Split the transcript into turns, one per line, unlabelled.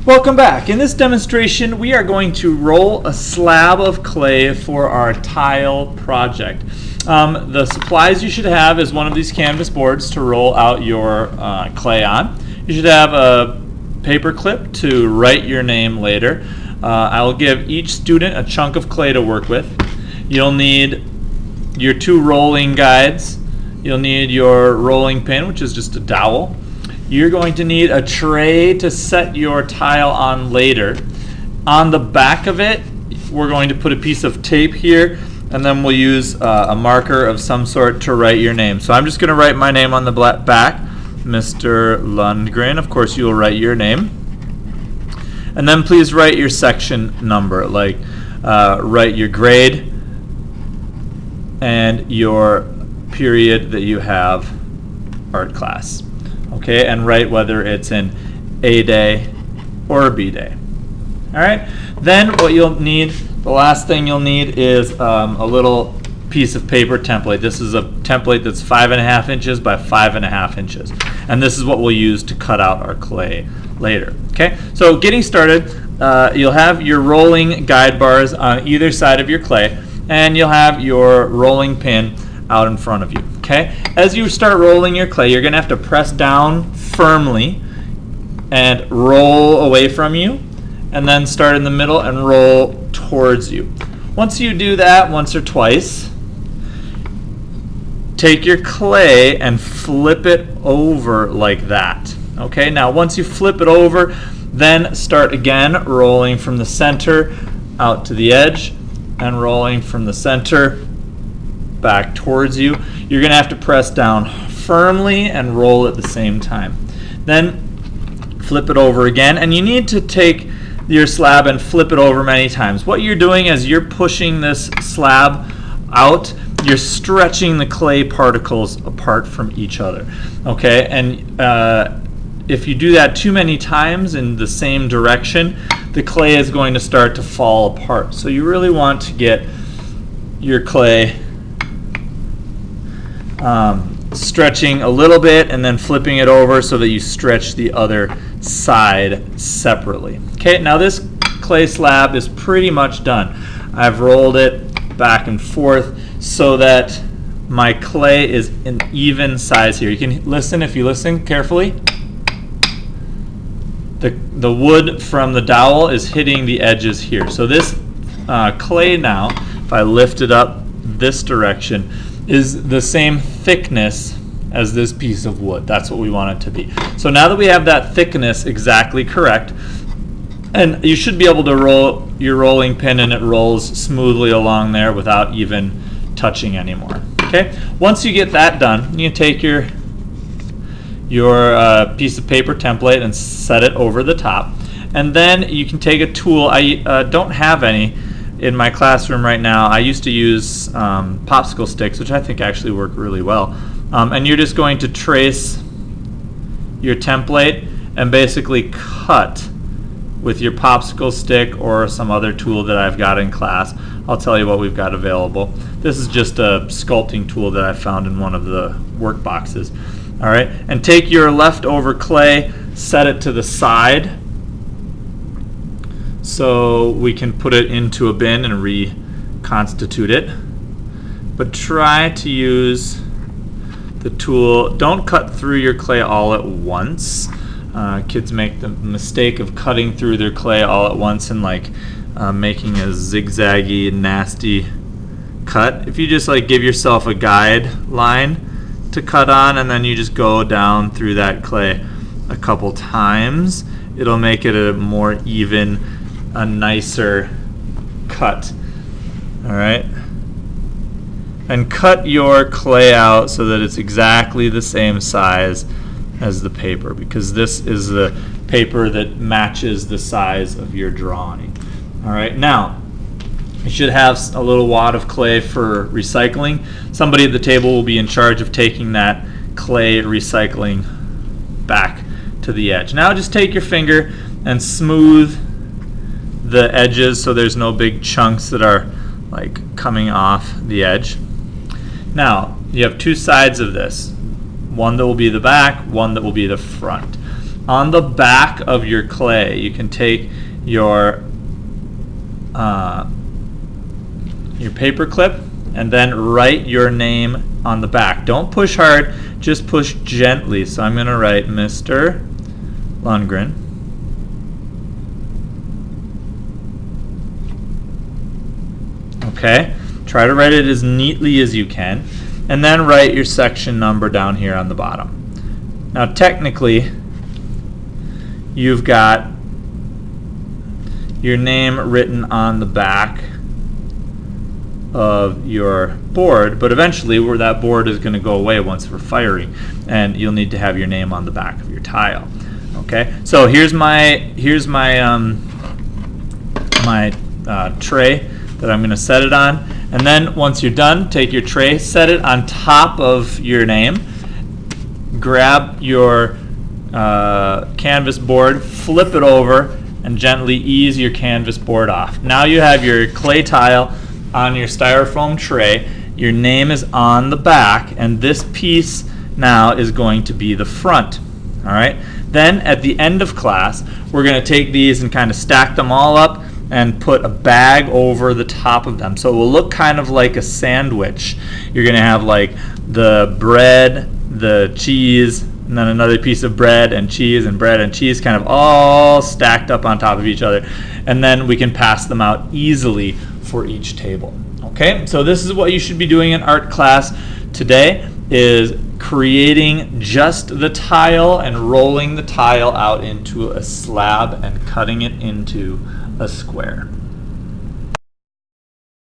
Welcome back. In this demonstration, we are going to roll a slab of clay for our tile project. The supplies you should have is one of these canvas boards to roll out your clay on. You should have a paper clip to write your name later. I will give each student a chunk of clay to work with. You'll need your two rolling guides. You'll need your rolling pin, which is just a dowel. You're going to need a tray to set your tile on later. On the back of it, we're going to put a piece of tape here, and then we'll use a marker of some sort to write your name. So I'm just going to write my name on the back, Mr. Lundgren. Of course, you will write your name. And then please write your section number, like write your grade and your period that you have art class. Okay, and write whether it's an A day or a B day. All right, then what you'll need, the last thing you'll need is a little piece of paper template. This is a template that's 5.5 inches by 5.5 inches. And this is what we'll use to cut out our clay later. Okay, so getting started, you'll have your rolling guide bars on either side of your clay, and you'll have your rolling pin out in front of you. Okay, as you start rolling your clay, you're going to have to press down firmly and roll away from you, and then start in the middle and roll towards you. Once you do that once or twice, take your clay and flip it over like that. Okay, now once you flip it over, then start again rolling from the center out to the edge and rolling from the center back towards you. You're going to have to press down firmly and roll at the same time. Then flip it over again, and you need to take your slab and flip it over many times. What you're doing is you're pushing this slab out, you're stretching the clay particles apart from each other. Okay, and if you do that too many times in the same direction, the clay is going to start to fall apart. So you really want to get your clay stretching a little bit and then flipping it over so that you stretch the other side separately. Okay, now this clay slab is pretty much done. I've rolled it back and forth so that my clay is an even size here. You can listen, if you listen carefully. The wood from the dowel is hitting the edges here. So this clay now, if I lift it up this direction, is the same thickness as this piece of wood. That's what we want it to be. So now that we have that thickness exactly correct, and you should be able to roll your rolling pin and it rolls smoothly along there without even touching anymore. Okay, once you get that done, you take your piece of paper template and set it over the top, and then you can take a tool. I don't have any in my classroom right now. I used to use popsicle sticks, which I think actually work really well. And you're just going to trace your template and basically cut with your popsicle stick or some other tool that I've got in class. I'll tell you what we've got available. This is just a sculpting tool that I found in one of the work boxes. All right, and take your leftover clay, set it to the side, so we can put it into a bin and reconstitute it. But try to use the tool. Don't cut through your clay all at once. Kids make the mistake of cutting through their clay all at once and making a zigzaggy, nasty cut. If you just give yourself a guideline to cut on, and then you just go down through that clay a couple times, it'll make it a more even, a nicer cut. All right, and cut your clay out so that it's exactly the same size as the paper, because this is the paper that matches the size of your drawing. All right, now you should have a little wad of clay for recycling. Somebody at the table will be in charge of taking that clay recycling back to the edge. Now just take your finger and smooth the edges so there's no big chunks that are coming off the edge. Now you have two sides of this, one that will be the back, one that will be the front. on the back of your clay, you can take your paper clip and then write your name on the back. Don't push hard, just push gently. So I'm going to write Mr. Lundgren. Okay, try to write it as neatly as you can, and then write your section number down here on the bottom. Now technically, you've got your name written on the back of your board, but eventually where that board is going to go away once we're firing, and you'll need to have your name on the back of your tile. Okay, so here's my tray that I'm going to set it on, and then once you're done, take your tray, set it on top of your name, grab your canvas board, flip it over, and gently ease your canvas board off. Now you have your clay tile on your styrofoam tray, your name is on the back, and this piece now is going to be the front. All right. Then at the end of class, we're going to take these and kind of stack them all up and put a bag over the top of them. So it will look kind of like a sandwich. You're going to have like the bread, the cheese, and then another piece of bread and cheese and bread and cheese kind of all stacked up on top of each other. And then we can pass them out easily for each table. Okay, so this is what you should be doing in art class today, is creating just the tile and rolling the tile out into a slab and cutting it into a square.